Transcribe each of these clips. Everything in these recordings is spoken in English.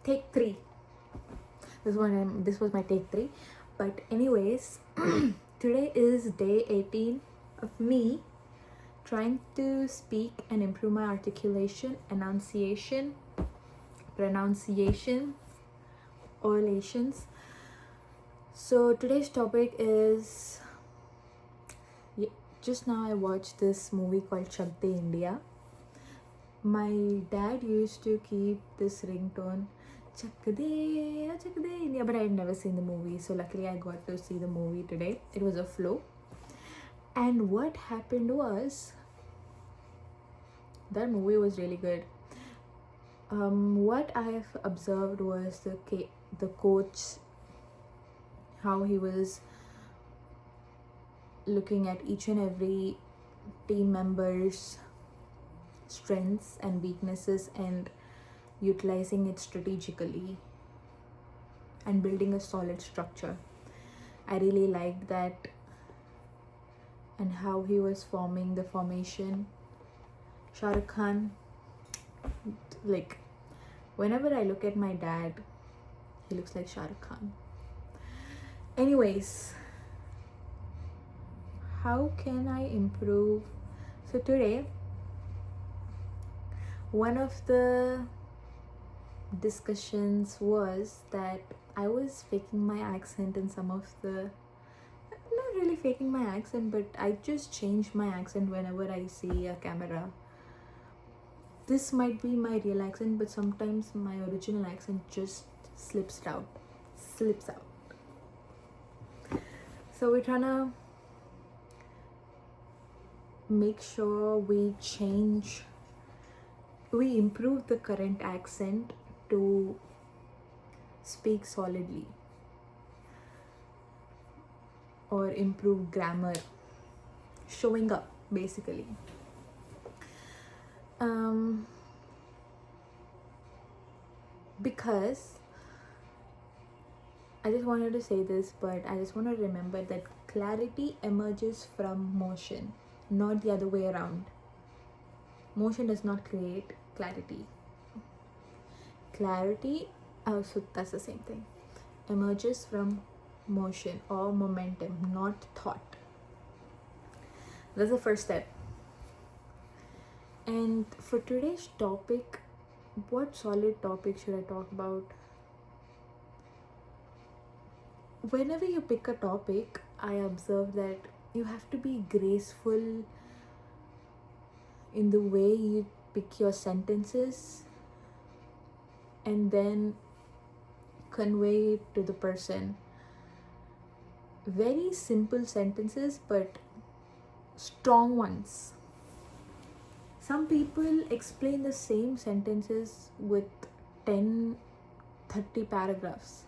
Take 3. This was my take 3. But anyways, today is day 18 of me trying to speak and improve my articulation, enunciation, pronunciation, orations. So today's topic is, just now I watched this movie called Chak De India. My dad used to keep this ringtone, Chak De India, but I had never seen the movie. So luckily I got to see the movie today. It was a flow. And what happened was, that movie was really good. What I've observed was the coach, how he was looking at each and every team member's strengths and weaknesses and utilizing it strategically and building a solid structure. I really liked that, and how he was forming the formation. Shah Rukh Khan, like, whenever I look at my dad, he looks like Shah Rukh Khan. Anyways, how can I improve? So today, one of the discussions was that I was faking my accent in some of the, not really faking my accent, but I just change my accent whenever I see a camera. This might be my real accent, but sometimes my original accent just slips out. So we're trying to make sure we improve the current accent to speak solidly, or improve grammar, showing up basically. Because I just wanted to say this, but I just want to remember that clarity emerges from motion, not the other way around. Motion does not create clarity. So that's the same thing. Emerges from motion or momentum, not thought. That's the first step. And for today's topic, what solid topic should I talk about? Whenever you pick a topic, I observe that you have to be graceful in the way you pick your sentences and then convey it to the person. Very simple sentences, but strong ones. Some people explain the same sentences with 10, 30 paragraphs.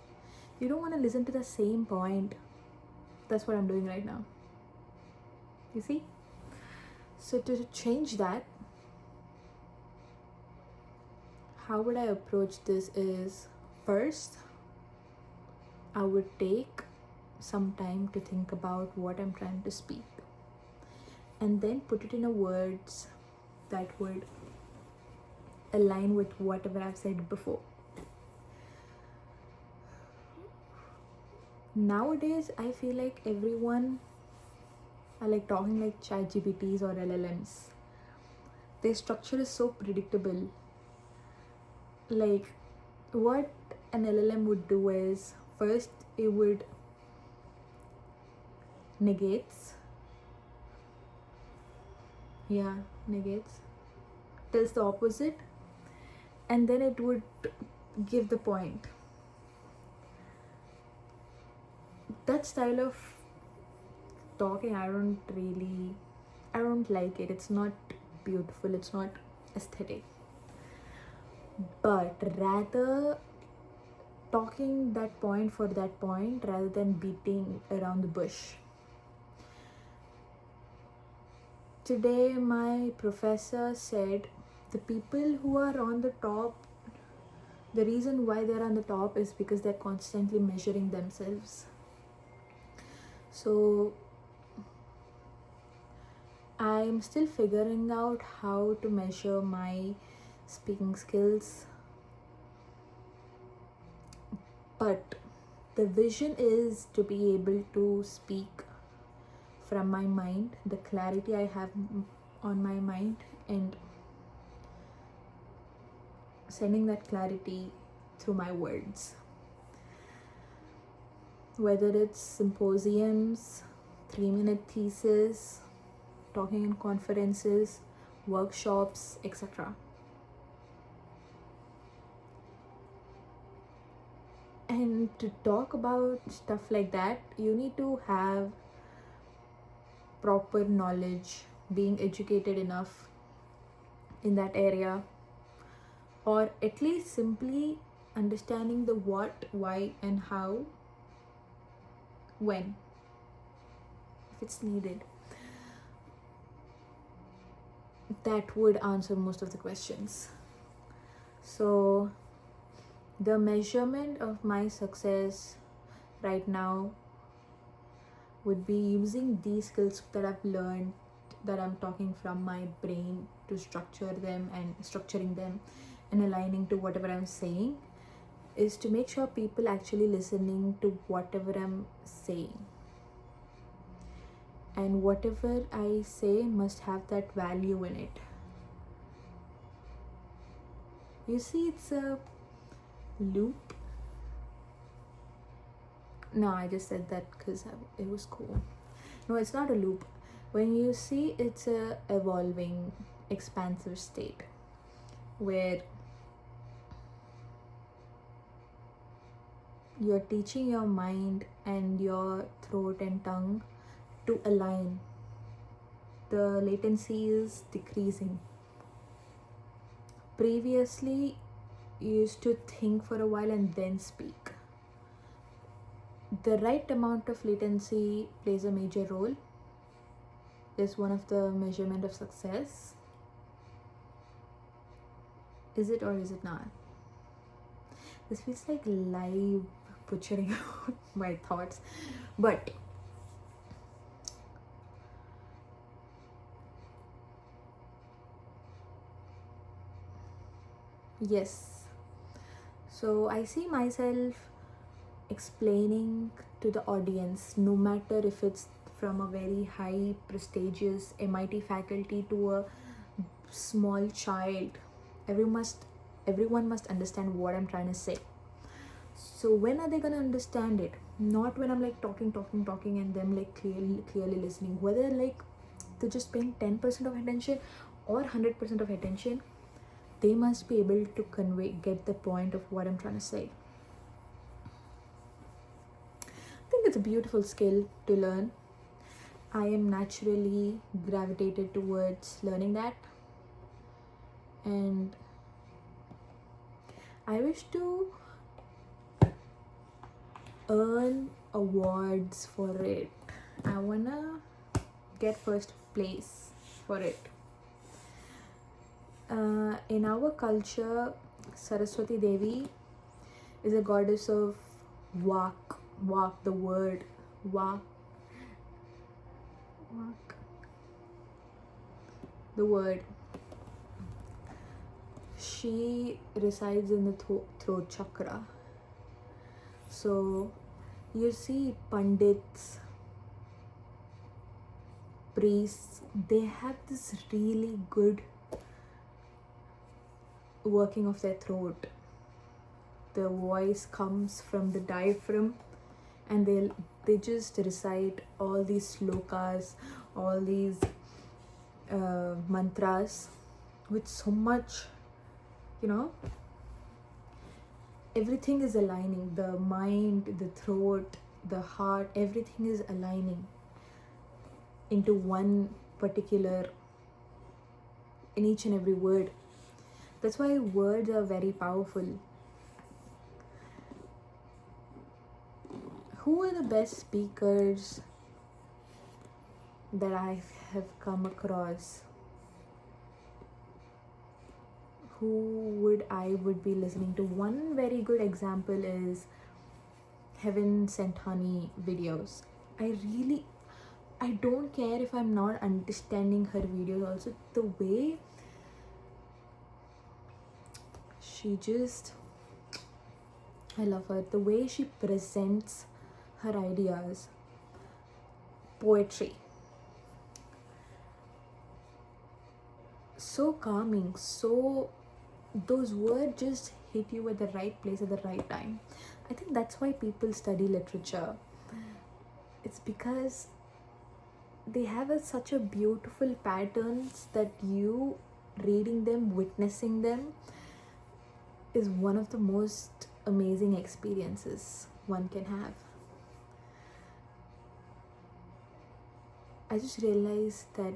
You don't want to listen to the same point. That's what I'm doing right now. You see? So to change that, how would I approach this is, first, I would take some time to think about what I'm trying to speak, and then put it in words that would align with whatever I've said before. Nowadays, I feel like everyone are like talking like ChatGPTs or LLMs. Their structure is so predictable. Like, what an LLM would do is, first it would negates, tells the opposite, and then it would give the point. That style of talking, I don't like it. It's not beautiful, it's not aesthetic. But rather talking that point for that point rather than beating around the bush. Today my professor said the people who are on the top, the reason why they're on the top is because they're constantly measuring themselves. So I'm still figuring out how to measure my speaking skills, But the vision is to be able to speak from my mind, the clarity I have on my mind, and sending that clarity through my words. Whether it's symposiums, 3-minute thesis, talking in conferences, workshops, etc. And to talk about stuff like that, you need to have proper knowledge, being educated enough in that area, or at least simply understanding the what, why, and how, when, if it's needed. That would answer most of the questions. So the measurement of my success right now would be using these skills that I've learned, that I'm talking from my brain, to structuring them and aligning to whatever I'm saying, is to make sure people actually listening to whatever I'm saying. And whatever I say must have that value in it. You see, it's a loop. No, I just said that because it was cool. No, it's not a loop. When you see, it's a evolving, expansive state where you're teaching your mind and your throat and tongue to align. The latency is decreasing. Previously, you used to think for a while and then speak. The right amount of latency plays a major role. Is one of the measurement of success. Is it or is it not? This feels like live butchering my thoughts, but yes. So I see myself explaining to the audience, no matter if it's from a very high prestigious MIT faculty to a small child, everyone must understand what I'm trying to say. So when are they gonna understand it? Not when I'm like talking and them like clearly listening. Whether like they're just paying 10% of attention or 100% of attention, they must be able to get the point of what I'm trying to say. I think it's a beautiful skill to learn. I am naturally gravitated towards learning that, and I wish to earn awards for it. I wanna get first place for it. In our culture, Saraswati Devi is a goddess of Vak, the word, Vak, the word. She resides in the throat chakra. So you see pandits, priests, they have this really good working of their throat. The voice comes from the diaphragm, and they just recite all these slokas, all these mantras with so much, everything is aligning. The mind, the throat, the heart, everything is aligning into one particular, in each and every word. That's why words are very powerful. Who are the best speakers that I have come across? Who I would be listening to? One very good example is Heaven Sent Honey videos. I don't care if I'm not understanding her videos. Also, the way she just I love her. The way she presents her ideas, poetry. So calming, so those words just hit you at the right place at the right time. I think that's why people study literature. It's because they have such a beautiful patterns that you reading them, witnessing them is one of the most amazing experiences one can have. I just realized that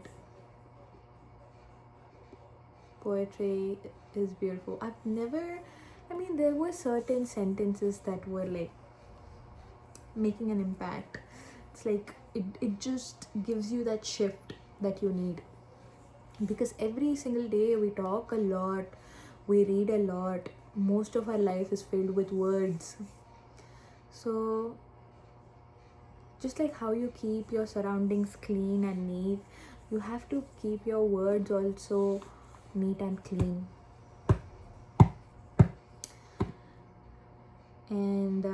poetry is beautiful. There were certain sentences that were like making an impact. It's like it just gives you that shift that you need, because every single day we talk a lot, we read a lot, most of our life is filled with words. So just like how you keep your surroundings clean and neat, you have to keep your words also neat and clean. And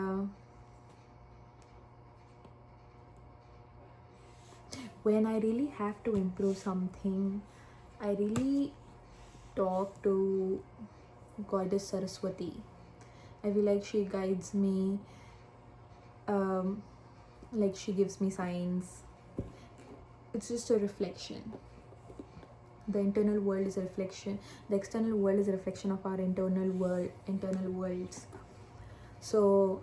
when I really have to improve something, I really talk to Goddess Saraswati. I feel like she guides me, like she gives me signs. It's just a reflection. The internal world is a reflection. The external world is a reflection of our internal worlds. So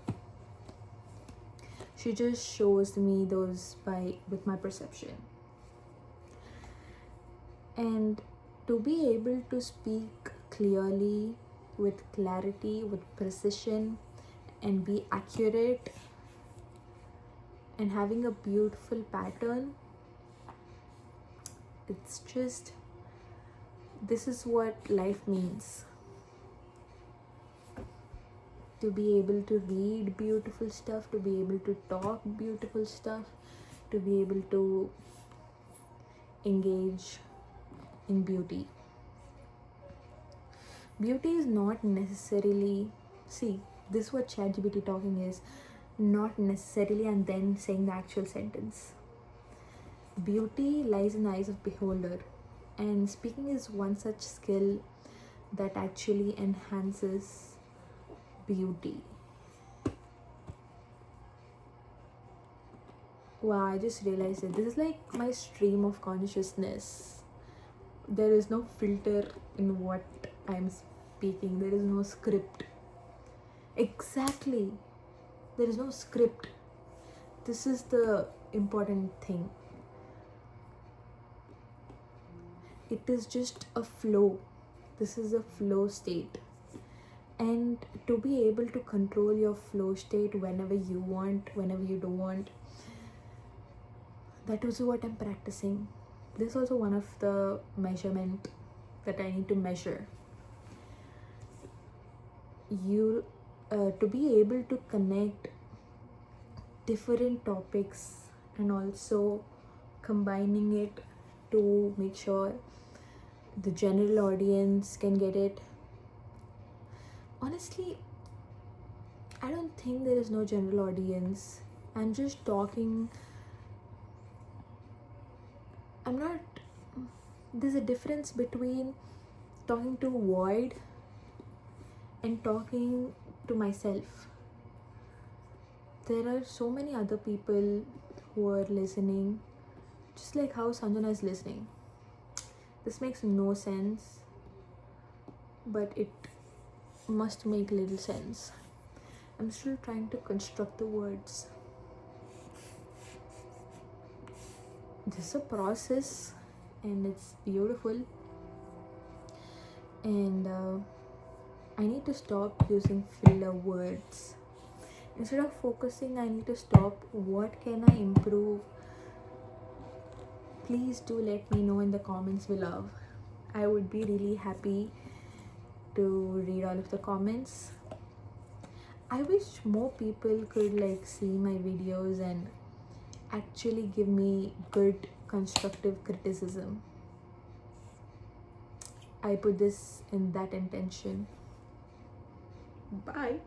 she just shows me those with my perception. And to be able to speak clearly, with clarity, with precision, and be accurate, and having a beautiful pattern, it's just, this is what life means. To be able to read beautiful stuff, to be able to talk beautiful stuff, to be able to engage in beauty. Beauty is not necessarily, see, this is what ChatGPT talking is, not necessarily and then saying the actual sentence. Beauty lies in the eyes of beholder, and speaking is one such skill that actually enhances beauty. Wow, I just realized it. This is like my stream of consciousness. There is no filter in what I'm speaking. There is no script. Exactly. There is no script. This is the important thing. It is just a flow. This is a flow state. And to be able to control your flow state whenever you want, whenever you don't want, that is what I'm practicing. This is also one of the measurement that I need to measure. To be able to connect different topics and also combining it to make sure the general audience can get it. Honestly, I don't think there is no general audience. I'm just talking. There's a difference between talking to a void and talking to myself. There are so many other people who are listening, just like how Sanjana is listening. This makes no sense, but it must make little sense. I'm still trying to construct the words. This is a process and it's beautiful. And I need to stop using filler words. Instead of focusing, I need to stop. What can I improve? Please do let me know in the comments below. I would be really happy to read all of the comments. I wish more people could see my videos and actually give me good constructive criticism. I put this in that intention. Bye.